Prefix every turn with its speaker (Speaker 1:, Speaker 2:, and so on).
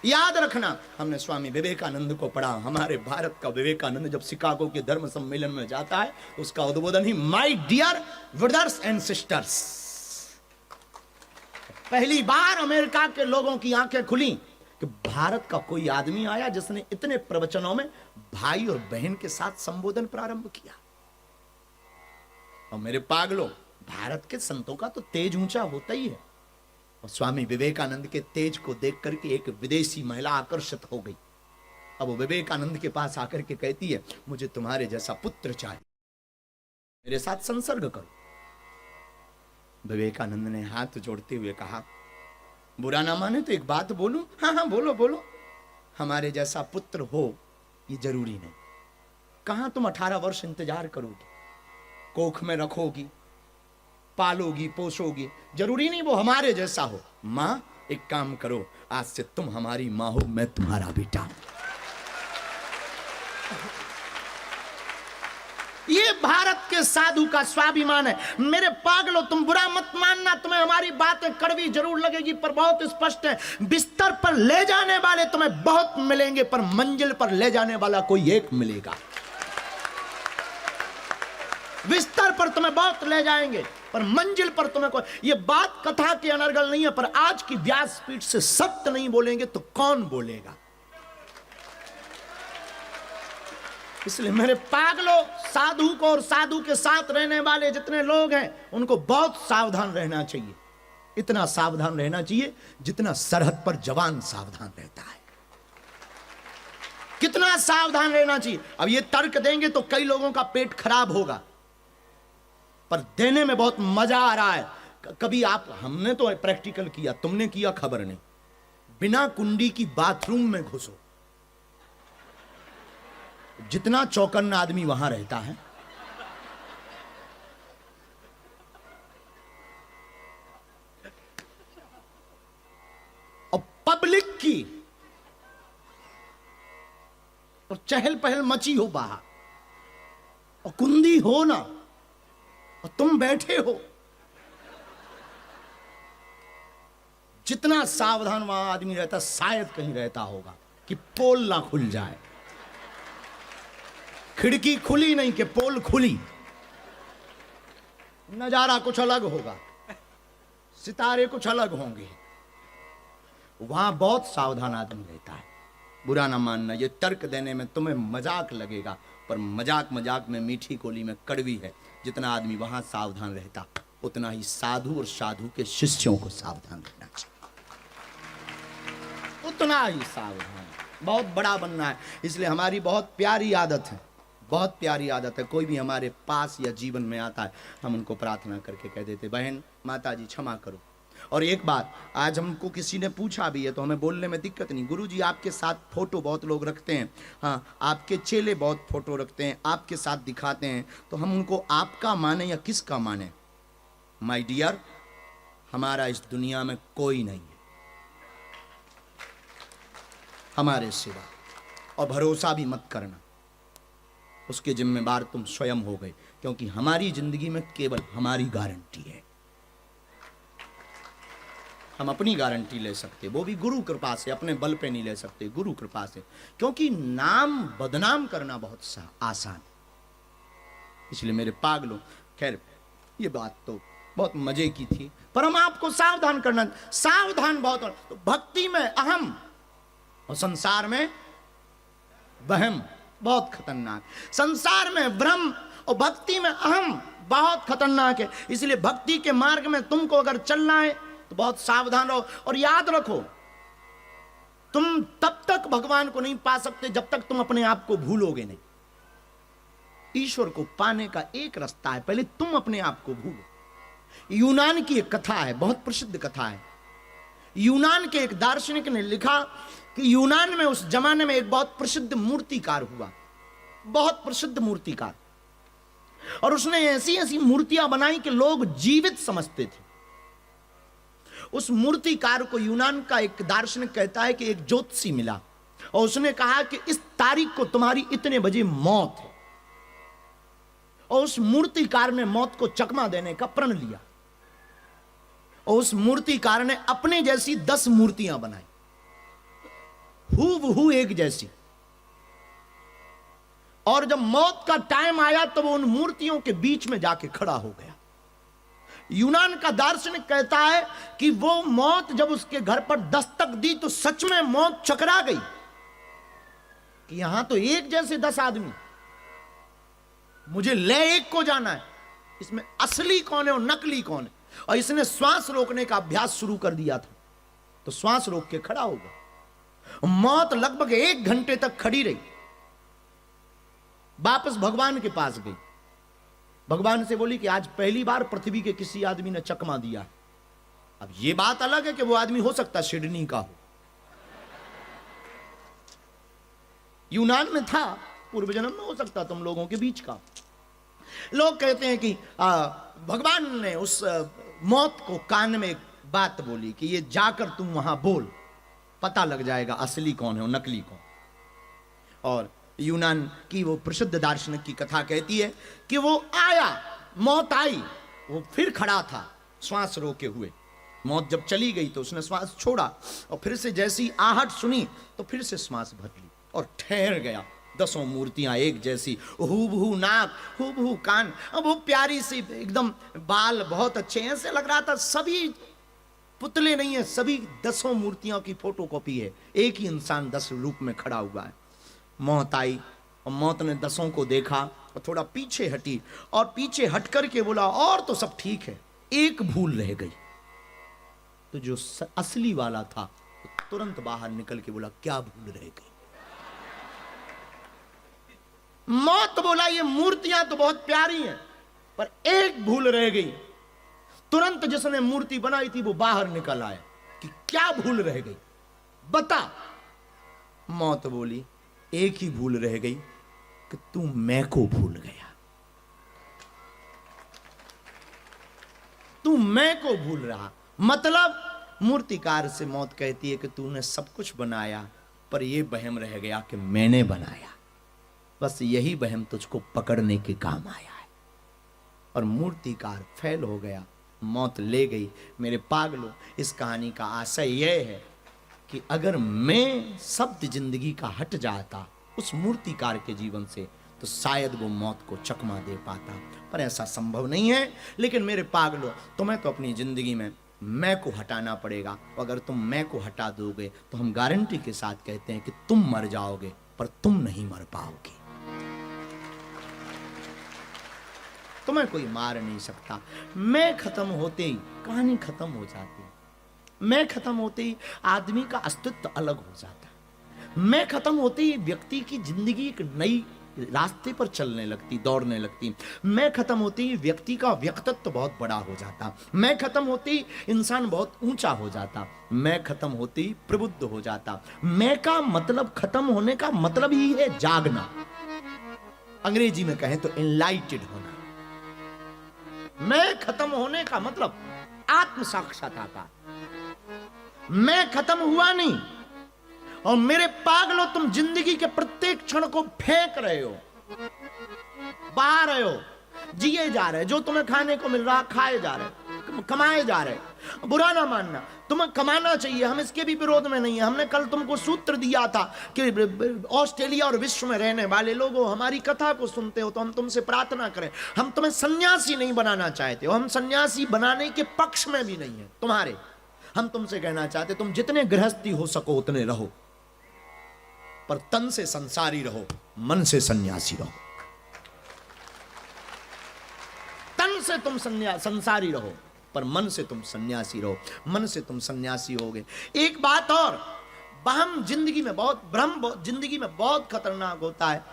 Speaker 1: याद रखना, हमने स्वामी विवेकानंद को पढ़ा। हमारे भारत का विवेकानंद जब शिकागो के धर्म सम्मेलन में जाता है, उसका उद्बोधन ही my dear brothers and sisters. पहली बार अमेरिका के लोगों की आंखें खुली कि भारत का कोई आदमी आया जिसने इतने प्रवचनों में भाई और बहन के साथ संबोधन प्रारंभ किया। और मेरे पागलों, भारत के संतों का तो तेज ऊंचा होता ही है, और स्वामी विवेकानंद के तेज को देख करके एक विदेशी महिला आकर्षित हो गई। अब वो विवेकानंद के पास आकर के कहती है, मुझे तुम्हारे जैसा पुत्र चाहिए, मेरे साथ संसर्ग करो। विवेकानंद ने हाथ जोड़ते हुए कहा, बुरा ना माने तो एक बात बोलूं? हाँ हाँ बोलो बोलो। हमारे जैसा पुत्र हो ये जरूरी नहीं। कहां तुम 18 वर्ष इंतजार करोगी, कोख में रखोगी, पालोगी, पोसोगी, जरूरी नहीं वो हमारे जैसा हो। मां, एक काम करो, आज से तुम हमारी मां हो, मैं तुम्हारा बेटा। ये भारत के साधु का स्वाभिमान है। मेरे पागलों, तुम बुरा मत मानना, तुम्हें हमारी बातें कड़वी जरूर लगेगी, पर बहुत स्पष्ट है। बिस्तर पर ले जाने वाले तुम्हें बहुत मिलेंगे, पर मंजिल पर ले जाने वाला कोई एक मिलेगा। बिस्तर पर तुम्हें बहुत ले जाएंगे, पर मंजिल पर तुम्हें कोई। ये बात कथा की अनर्गल नहीं है, पर आज की व्यासपीठ से सत्य नहीं बोलेंगे तो कौन बोलेगा? इसलिए मेरे पागलों, साधु को और साधु के साथ रहने वाले जितने लोग हैं उनको बहुत सावधान रहना चाहिए। इतना सावधान रहना चाहिए जितना सरहद पर जवान सावधान रहता है। कितना सावधान रहना चाहिए। अब ये तर्क देंगे तो कई लोगों का पेट खराब होगा, पर देने में बहुत मजा आ रहा है। कभी आप, हमने तो प्रैक्टिकल किया, तुमने किया खबर नहीं, बिना कुंडी की बाथरूम में घुसो, जितना चौकन्ना आदमी वहां रहता है, और पब्लिक की और चहल पहल मची हो बाहर, और कुंडी हो ना, और तुम बैठे हो, जितना सावधान वहां आदमी रहता, शायद कहीं रहता होगा कि पोल ना खुल जाए। खिड़की खुली नहीं कि पोल खुली, नजारा कुछ अलग होगा, सितारे कुछ अलग होंगे। वहां बहुत सावधान आदमी रहता है। बुरा ना मानना, ये तर्क देने में तुम्हें मजाक लगेगा, पर मजाक मजाक में मीठी गोली में कड़वी है। जितना आदमी वहां सावधान रहता, उतना ही साधु और साधु के शिष्यों को सावधान रहना चाहिए, उतना ही सावधान। बहुत बड़ा बनना है। इसलिए हमारी बहुत प्यारी आदत है, बहुत प्यारी आदत है। कोई भी हमारे पास या जीवन में आता है, हम उनको प्रार्थना करके कह देते, बहन, माता जी क्षमा करो। और एक बात, आज हमको किसी ने पूछा भी है तो हमें बोलने में दिक्कत नहीं। गुरुजी आपके साथ फोटो बहुत लोग रखते हैं, हाँ आपके चेले बहुत फोटो रखते हैं, आपके साथ दिखाते हैं, तो हम उनको आपका माने या किसका माने? माय डियर, हमारा इस दुनिया में कोई नहीं है हमारे सिवा, और भरोसा भी मत करना, उसके जिम्मेदार तुम स्वयं हो गए, क्योंकि हमारी जिंदगी में केवल हमारी गारंटी है। हम अपनी गारंटी ले सकते, वो भी गुरु कृपा से, अपने बल पे नहीं ले सकते, गुरु कृपा से, क्योंकि नाम बदनाम करना बहुत आसान है। इसलिए मेरे पागलों, खैर ये बात तो बहुत मजे की थी, पर हम आपको सावधान करना, सावधान बहुत। तो भक्ति में अहम और संसार में वहम बहुत खतरनाक। संसार में भ्रम और भक्ति में अहम बहुत खतरनाक है। इसलिए भक्ति के मार्ग में तुमको अगर चलना है तो बहुत सावधान रहो, और याद रखो, तुम तब तक भगवान को नहीं पा सकते जब तक तुम अपने आप को भूलोगे नहीं। ईश्वर को पाने का एक रास्ता है, पहले तुम अपने आप को भूलो। यूनान की एक कथा है, बहुत प्रसिद्ध कथा है। यूनान के एक दार्शनिक ने लिखा कि यूनान में उस जमाने में एक बहुत प्रसिद्ध मूर्तिकार हुआ, बहुत प्रसिद्ध मूर्तिकार, और उसने ऐसी ऐसी मूर्तियां बनाई कि लोग जीवित समझते थे। उस मूर्तिकार को यूनान का एक दार्शनिक कहता है कि एक ज्योतिषी मिला और उसने कहा कि इस तारीख को तुम्हारी इतने बजे मौत है, और उस मूर्तिकार ने मौत को चकमा देने का प्रण लिया, और उस मूर्तिकार ने अपने जैसी 10 मूर्तियां बनाई। हूबहू एक जैसी। और जब मौत का टाइम आया तो वो उन मूर्तियों के बीच में जाके खड़ा हो गया। यूनान का दार्शनिक कहता है कि वो मौत जब उसके घर पर दस्तक दी तो सच में मौत चकरा गई कि यहां तो एक जैसे 10 आदमी, मुझे ले एक को जाना है, इसमें असली कौन है और नकली कौन है। और इसने श्वास रोकने का अभ्यास शुरू कर दिया था, तो श्वास रोक के खड़ा हो गया। मौत लगभग 1 घंटे तक खड़ी रही, वापस भगवान के पास गई, भगवान से बोली कि आज पहली बार पृथ्वी के किसी आदमी ने चकमा दिया। अब यह बात अलग है कि वो आदमी हो सकता है सिडनी का हो, यूनान में था, पूर्व जन्म में हो सकता तुम लोगों के बीच का। लोग कहते हैं कि भगवान ने उस मौत को कान में एक बात बोली कि ये जाकर तुम वहां बोल, पता लग जाएगा असली कौन है और नकली कौन। और यूनान की वो प्रसिद्ध दार्शनिक की कथा कहती है कि वो आया, मौत आई, वो फिर खड़ा था श्वास रोके हुए। मौत जब चली गई तो उसने श्वास छोड़ा और फिर से जैसी आहट सुनी तो फिर से श्वास भर ली और ठहर गया। 10 मूर्तियां एक जैसी, हूबहू नाक, हूबहू कान, अब वो प्यारी सी एकदम, बाल बहुत अच्छे, ऐसे लग रहा था सभी पुतले नहीं है, सभी 10 मूर्तियों की फोटोकॉपी है, एक ही इंसान 10 रूप में खड़ा हुआ है। मौत आई और मौत ने 10 को देखा और थोड़ा पीछे हटी और पीछे हट करके बोला और तो सब ठीक है, एक भूल रह गई। तो जो असली वाला था तुरंत बाहर निकल के बोला क्या भूल रह गई। मौत बोला ये मूर्तियां तो बहुत प्यारी हैं पर एक भूल रह गई। तुरंत जिसने मूर्ति बनाई थी वो बाहर निकल आया कि क्या भूल रह गई बता। मौत बोली एक ही भूल रह गई कि तू मैं को भूल गया, तू मैं को भूल रहा। मतलब मूर्तिकार से मौत कहती है कि तूने सब कुछ बनाया पर यह वहम रह गया कि मैंने बनाया, बस यही वहम तुझको पकड़ने के काम आया है। और मूर्तिकार फेल हो गया, मौत ले गई। मेरे पागलों, इस कहानी का आशय यह है कि अगर मैं शब्द जिंदगी का हट जाता उस मूर्तिकार के जीवन से तो शायद वो मौत को चकमा दे पाता, पर ऐसा संभव नहीं है। लेकिन मेरे पागलों, तुम्हें तो अपनी जिंदगी में मैं को हटाना पड़ेगा। अगर तुम मैं को हटा दोगे तो हम गारंटी के साथ कहते हैं कि तुम मर जाओगे पर तुम नहीं मर पाओगे। तुम्हें कोई मार नहीं सकता। मैं खत्म होते ही कहानी खत्म हो जाती है। मैं खत्म होते ही आदमी का अस्तित्व अलग हो जाता है। मैं खत्म होते ही व्यक्ति की जिंदगी एक नई रास्ते पर चलने लगती, दौड़ने लगती। मैं खत्म होते ही व्यक्ति का व्यक्तित्व बहुत बड़ा हो जाता। मैं खत्म होते ही इंसान बहुत ऊंचा हो जाता। मैं खत्म होते ही प्रबुद्ध हो जाता। मैं का मतलब, खत्म होने का मतलब ही है जागना। अंग्रेजी में कहें तो एनलाइटेड होना। मैं खत्म होने का मतलब आत्म साक्षात्कार। मैं खत्म हुआ नहीं। और मेरे पागलों, तुम जिंदगी के प्रत्येक क्षण को फेंक रहे हो, बहा रहे हो, जिए जा रहे। जो तुम्हें खाने को मिल रहा खाए जा रहे, कमाए जा रहे। बुरा ना मानना, तुम्हें कमाना चाहिए, हम इसके भी विरोध में नहीं है। हमने कल तुमको सूत्र दिया था कि ऑस्ट्रेलिया और विश्व में रहने वाले लोगों, हमारी कथा को सुनते हो तो हम तुमसे प्रार्थना करें। हम तुम्हें सन्यासी नहीं बनाना चाहते हो, हम सन्यासी बनाने के पक्ष में भी नहीं है तुम्हारे। हम तुमसे कहना चाहते तुम जितने गृहस्थी हो सको उतने रहो, पर तन से संसारी रहो, मन से सन्यासी रहो। तन से तुम संसारी रहो पर मन से तुम सन्यासी रहो। मन से तुम सन्यासी होगे। एक बात और, वहम जिंदगी में बहुत, भ्रम जिंदगी में बहुत खतरनाक होता है।